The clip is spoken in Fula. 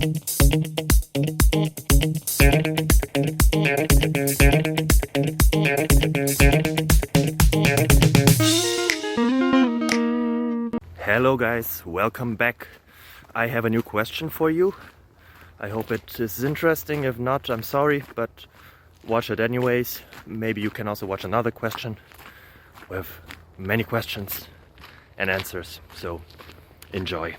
Hello guys, welcome back. I have a new question for you. I hope it is interesting. If not, I'm sorry, but watch it anyways. Maybe you can also watch another question with many questions and answers. So enjoy.